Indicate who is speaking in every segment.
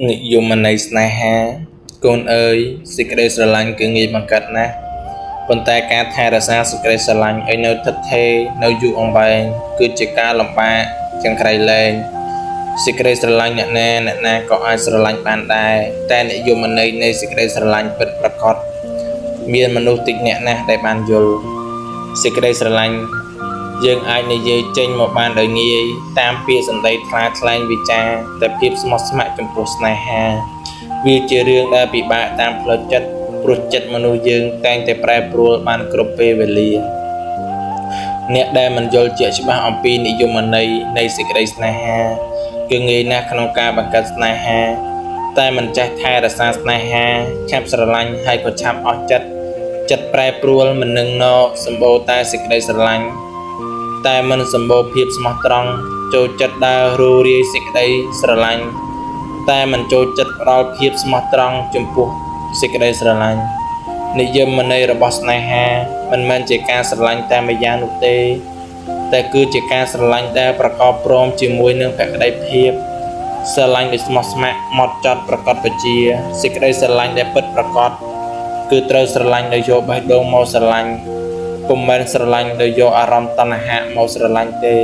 Speaker 1: និយមន័យស្នេហាកូនអើយសេចក្តីស្រឡាញ់គឺងាយបង្កើតណាស់ប៉ុន្តែការថែរក្សាសេចក្តីស្រឡាញ់ឲ្យនៅថិតថេរនៅយូរអង្វែងគឺជាការលំបាកទាំងក្រៃលែងសេចក្តីស្រឡាញ់អ្នកណាក៏អាចស្រឡាញ់បានដែរតែនិយមន័យនៃសេចក្តីស្រឡាញ់ពិតប្រាកដមានមនុស្សតិចអ្នកណាស់ដែលបានយល់សេចក្តីស្រឡាញ់យើងអាចនិយាយចេញមកបានដោយងាយតាមពាក្យសម្ដីថ្លាថ្លែងវិចារតែភាពស្មោះស្ម័គ្រចំពោះស្នេហាវាជារឿងដែលពិបាកតាមផ្លូវចិត្តព្រោះចិត្តមនុស្សយើងតែងតែប្រែប្រួលបានគ្រប់ពេលវេលាអ្នកដែលមិនយល់ជាក់ច្បាស់អំពីនិយមន័យនៃសេចក្តីស្នេហាគឺងាយណាស់ក្នុងការបង្កើតស្នេហាតែមិនចេះថែរក្សាស្នេហាឆាប់ស្រឡាញ់ហើយក៏ឆាប់អស់ចិត្តប្រែប្រួលមិននឹងណសម្បូរតែសេចក្តីស្រឡាញ់តែមិនសម្បូរភាពស្មោះត្រង់ចូលចិត្តដើររੂរាយសេចក្តីស្រឡាញ់តែមិនចូលចិត្តផ្ដល់ភាពស្មោះត្រង់ចំពោះសេចក្តីស្រឡាញ់និយមន័យរបស់ស្នេហាមិនមែនជាការស្រឡាញ់តែម្យ៉ាងនោះទេតែគឺជាការស្រឡាញ់ដែលប្រកបព្រមជាមួយនឹងភក្តីភាពស្រឡាញ់ដោយស្មោះស្ម័គ្រហ្មត់ចត់ប្រកបវិជ្ជាសេចក្តីស្រឡាញ់ដែលពិតប្រាកដគឺត្រូវស្រឡាញ់ដោយយកបេះដូងមកស្រឡាញ់ពុំមែនស្រឡាញ់ដោយយកអារម្មណ៍តណ្ហាមកស្រឡាញ់ទេ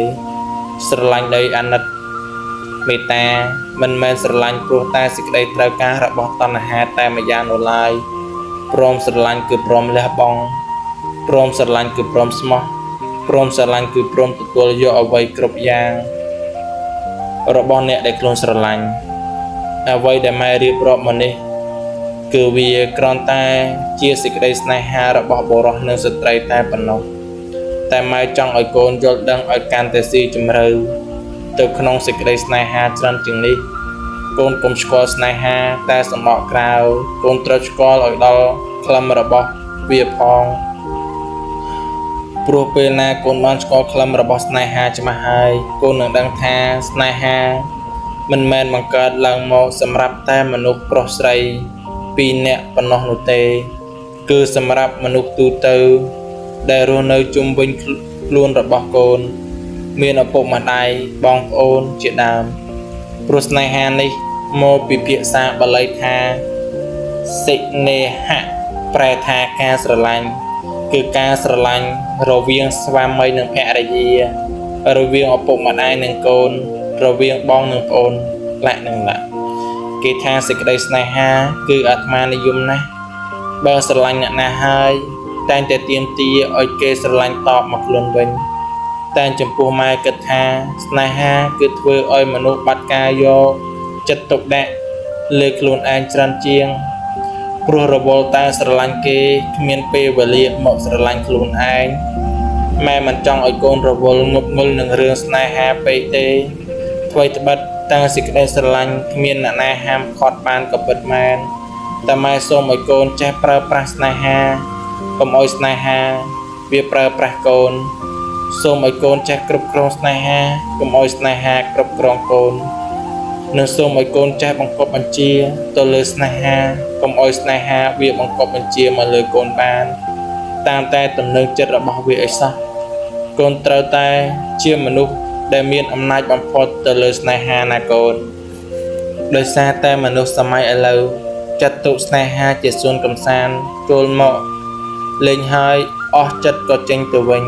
Speaker 1: ស្រឡាញ់ដោយអាណិតមេត្តាមិនមែនស្រឡាញ់ព្រោះតែសេចក្តីត្រូវការរបស់តណ្ហាតែម្យ៉ាងនោះឡើយព្រមស្រឡាញ់គឺព្រមលះបង់ព្រមស្រឡាញ់គឺព្រមស្មោះព្រមស្រឡាញ់គឺព្រមទទួលយកអ្វីគ្រប់យ៉ាងរបស់អ្នកដែលខ្លួនស្រឡាញ់អ្វីដែលម៉ែរៀបរាប់មកនេះគឺវាគ្រាន់តែជាសេចក្តីស្នេហារបស់បុរសនិងស្ត្រីតែប៉ុណ្ណោះតែម៉ែចង់ឲ្យកូនយល់ដឹងឲ្យកាន់តែស៊ីជម្រៅទៅក្នុងសេចក្តីស្នេហាច្រើនជាងនេះកូនកុំស្គាល់ស្នេហាតែសម្បកក្រៅកូនត្រូវស្គាល់ឲ្យដល់ខ្លឹមរបស់វាផងព្រោះពេលណាកូនបានស្គាល់ខ្លឹមរបស់ស្នេហាច្បាស់ហើយកូននឹងដឹងថាស្នេហាមិនមែនបង្កើតឡើងមកសម្រាប់តែមនុស្សប្រុសស្រីពីរនាក់ប៉ុណ្ណោះនោះទេគឺសម្រាប់មនុស្សទូទៅដែលរស់នៅជុំវិញខ្លួនរបស់កូនមានឪពុកម្ដាយបងប្អូនជាដើមព្រោះស្នេហានេះមកពីភាសាបាលីថាសិនេហៈប្រែថាការស្រឡាញ់គឺការស្រឡាញ់រវាងស្វាមីនិងភរិយារវាងឪពុកម្ដាយនិងកូនរវាងបងនិងប្អូនលក្ខនឹងលក្ខគេថាសេចក្តីស្នេហាគឺអាត្មានិយមណាស់បើស្រឡាញ់អ្នកណាហើយតែងតែទាមទារឲ្យគេស្រឡាញ់តបមកខ្លួនវិញតែចំពោះម៉ែគិតថាស្នេហាគឺធ្វើឲ្យមនុស្សបាត់ការយកចិត្តទុកដាក់លើខ្លួនឯងច្រើនជាងព្រោះរវល់តែស្រឡាញ់គេគ្មានពេលវេលាមកស្រឡាញ់ខ្លួនឯងម៉ែមិនចង់ឲ្យកូនរវល់ងប់ងល់នឹងរឿងស្នេហាពេកទេអ្វីត្បិតតែសេចក្តីស្រឡាញ់គ្មានអ្នកណាហាមឃាត់បានក៏ពិតមែនតែម៉ែសូមឲ្យកូនចេះប្រើប្រាស់ស្នេហាកុំឲ្យស្នេហាវាប្រើប្រាស់កូនសូមឲ្យកូនចេះគ្រប់គ្រងស្នេហាកុំឲ្យស្នេហាគ្រប់គ្រងកូននិងសូមឲ្យកូនចេះបង្គាប់បញ្ជាទៅលើស្នេហាកុំឲ្យស្នេហាវាបង្គាប់បញ្ជាមកលើកូនបានតាមតែទំនឹងចិត្តរបស់វាឲ្យសោះកូនត្រូវតែជាមនុស្សដែលមានអំណាចបំផុតទៅលើស្នេហាណាកូនដោយសារតែមនុស្សសម័យឥឡូវចាត់ទុកស្នេហាជាសួនកំសាន្តចូលមកលេងហើយអស់ចិត្តក៏ចេញទៅវិញ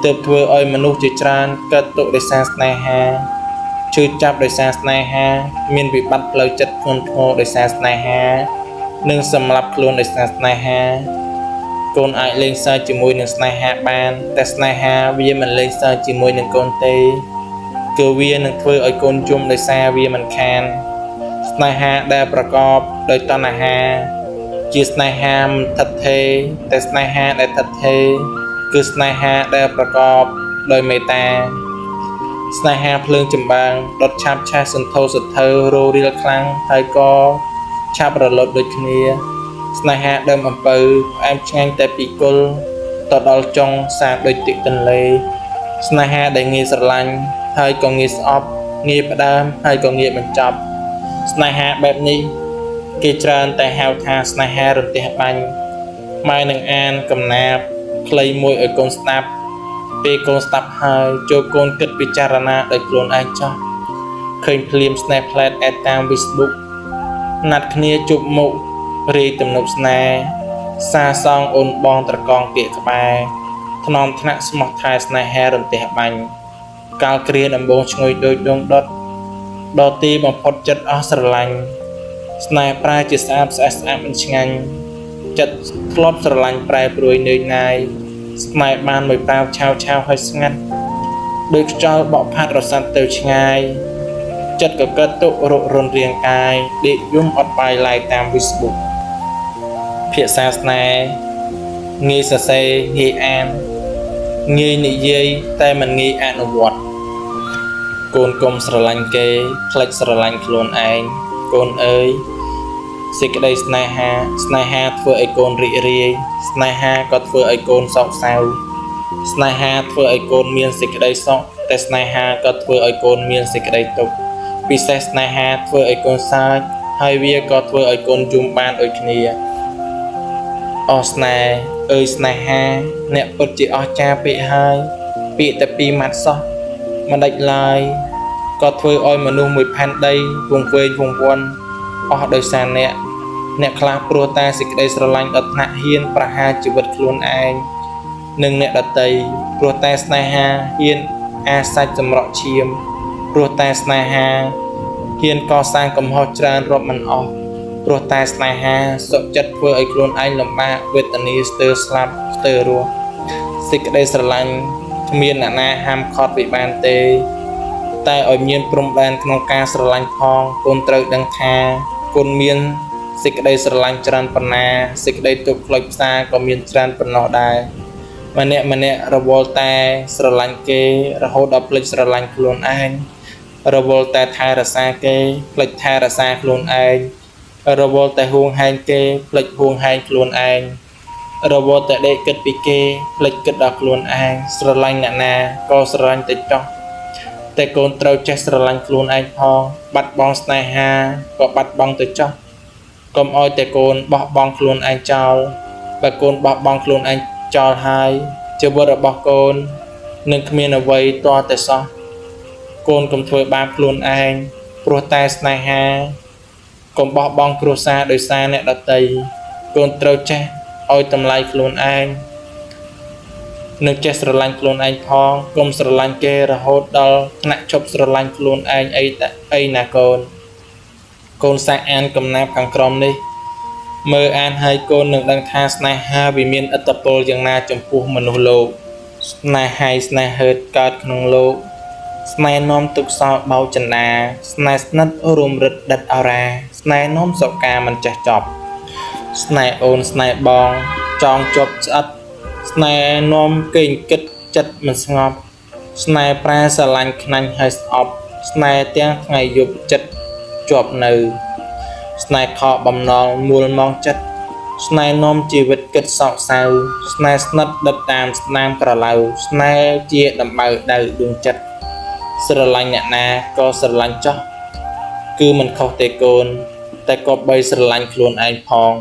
Speaker 1: ទើបធ្វើឲ្យមនុស្សជាច្រើនកើតទុក្ខដោយសារស្នេហាឈឺចាប់ដោយសារស្នេហាមានវិបត្តិផ្លូវចិត្តធ្ងន់ធ្ងរដោយសារស្នេហានិងសម្លាប់ខ្លួនដោយសារស្នេហាកូនអាចលេងសើចជាមួយនឹងស្នេហាបានតែស្នេហាវាមិនលេងសើចជាមួយនឹងកូនទេគឺវានឹងធ្វើឲ្យកូនជុំដោយសារវាមិនខានស្នេហាដែលប្រកបដោយតណ្ហាជាស្នេហាមិនថិតថេរតែស្នេហាដែលថិតថេរគឺស្នេហាដែលប្រកបដោយមេត្តាស្នេហាភ្លើងចម្បាំងដុតឆាប់ឆេះសន្ធោសន្ធៅរោរៀលខ្លាំងហើយក៏ឆាប់រលត់ដូចគ្នាស្នេហាដើមអំពៅផ្អែមឆ្ងាញ់តែពីគល់ទៅដល់ចុងសាកដូចទឹកទន្លេស្នេហាដែលងាយស្រឡាញ់ហើយក៏ងាយស្អប់ងាយផ្ដើមហើយក៏ងាយបញ្ចប់ស្នេហាបែបនេះគេច្រើនតែហៅថាស្នេហារន្ទះបាញ់ម៉ែនឹងអានកំណាព្យខ្លីមួយឲ្យកូនស្ដាប់ពេលកូនស្ដាប់ហើយចូលកូនគិតពិចារណាដោយខ្លួនឯងចោះ ឃើញភ្លាមស្នេហ៍ផ្លែតអេតតាម Facebook ណាត់គ្នាជប់មុខរីទំនប់ស្នេហ៍សាសងអូនបងត្រកងពាកក្បែរថ្នមថ្នាក់ស្មោះថែស្នេហារន្ទះបាញ់កាលគ្រាដំបងឈ្ងុយដូចដងដុតដល់ទីបំផុតចិត្តអស់ស្រឡាញ់ស្នេហ៍ប្រែជាស្អាតស្អាតមិនឆ្ងាញ់ចិត្តធ្លាប់ស្រឡាញ់ប្រែប្រួយនឿយណាយស្នេហ៍បានមួយប្រាវឆាវហើយស្ងាត់ដោយខ្យល់បក់ផាត់រសាត់ទៅឆ្ងាយចិត្តក៏កើតទុករករនរាងកាយដេកយំអត់បាយឡាយតាម Facebook ភាសាស្នេហ៍ងាយសរសេរងាយអានងាយនិយាយតែមិនងាយអនុវត្តកូនកុំស្រឡាញ់គេផ្លេចស្រឡាញ់ខ្លួនឯងកូនអើយសេចក្តីស្នេហាធ្វើឲ្យកូនរីករាយស្នេហាក៏ធ្វើឲ្យកូនសោកសៅស្នេហាធ្វើឲ្យកូនមានសេចក្តីសុខតែស្នេហាក៏ធ្វើឲ្យកូនមានសេចក្តីទុក្ខពិសេសស្នេហាធ្វើឲ្យកូនសើចហើយវាក៏ធ្វើឲ្យកូនយំបានដូចគ្នាអស់ស្នេហ៍អើយស្នេហាអ្នកពិតជាអស្ចារ្យពេកហើយពាក្យតែពីរម៉ាត់សោះមិនដាច់ឡើយក៏ធ្វើឲ្យមនុស្សមួយផែនដីវង្វេងវង្វាន់អស់ដោយសារអ្នកខ្លះព្រោះតែសេចក្តីស្រឡាញ់ដល់ថ្នាក់ហ៊ានប្រហារជីវិតខ្លួនឯងនិងអ្នកដទៃព្រោះតែស្នេហាហ៊ានអាសាច់សម្រក់ឈាមព្រោះតែស្នេហាហ៊ានកសាងកំហុសច្រើនរាប់មិនអស់ព្រោះតែស្នេហាសុខចិត្តធ្វើឲ្យខ្លួនឯងលំបាកវេទនាស្ទើរស្លាប់ស្ទើររស់សេចក្តីស្រឡាញ់គ្មានអ្នកណាហាមឃាត់វាបានទេតែឲ្យមានព្រំដែនក្នុងការស្រឡាញ់ផងកូនត្រូវដឹងថាកូនមានសេចក្តីស្រឡាញ់ច្រើនប៉ុណ្ណាសេចក្តីទុក្ខផ្លុចផ្សាក៏មានច្រើនប៉ុណ្ណោះដែរម្នាក់រវល់តែស្រឡាញ់គេរហូតដល់ភ្លេចស្រឡាញ់ខ្លួនឯងរវល់តែថែរក្សាគេភ្លេចថែរក្សាខ្លួនឯងរវល់តែហួងហែងគេភ្លេចហួងហែងខ្លួនឯងរវល់តែដេកគិតពីគេភ្លេចគិតដល់ខ្លួនឯងស្រឡាញ់អ្នកណាក៏ស្រឡាញ់តែចោះតែកូនត្រូវចេះស្រឡាញ់ខ្លួនឯងផងបាត់បង់ស្នេហាក៏បាត់បង់ទៅចោះកុំឲ្យតែកូនបោះបង់ខ្លួនឯងចោលបើកូនបោះបង់ខ្លួនឯងចោលហើយជីវិតរបស់កូននឹងគ្មានអ្វីទាល់តែសោះកូនកុំធ្វើបាបខ្លួនឯងព្រោះតែស្នេហាកុំបោះបង់គ្រួសារដោយសារអ្នកដទៃកូនត្រូវចេះឲ្យតម្លៃខ្លួនឯងនិងចេះស្រឡាញ់ខ្លួនឯងផងកុំស្រឡាញ់គេរហូតដល់ថ្នាក់ជប់ស្រឡាញ់ខ្លួនឯងអីណាកូនសាកអានកំណាព្យខាងក្រោមនេះមើលអានហើយកូននឹងដឹងថាស្នេហាវាមានឥទ្ធិពលយ៉ាងណាចំពោះមនុស្សលោកស្នេហាស្នេហ៍ហឺតកើតក្នុងលោកស្នេហ៍នាំទុកសោបោចនាស្នេហ៍ស្និទ្ធរួមរិទ្ធដិតអរាស្នេហ៍នាំសុកាមិនចេះចប់ស្នេហ៍អូនស្នេហ៍បងចងជាប់ស្អិតស្នេហ៍នាំគេងគិតចិត្តមិនស្ងប់ស្នេហ៍ប្រែស្រឡាញ់ខ្នាញ់ហើយស្អប់ស្នេហ៍ទាំងថ្ងៃយប់ចិត្តជាប់នៅស្នេហ៍ខកបំណងមូលមកចិត្តស្នេហ៍នាំជីវិតគិតសោកសៅស្នេហ៍ស្និទ្ធដិតតាមស្នាមក្រឡៅស្នេហ៍ជាដំបៅដៅដួងចិត្តស្រឡាញ់អ្នកណាក៏ស្រឡាញ់ចោះគឺមិនខុសទេកូនតែក៏បីស្រឡាញ់ខ្លួនឯងផង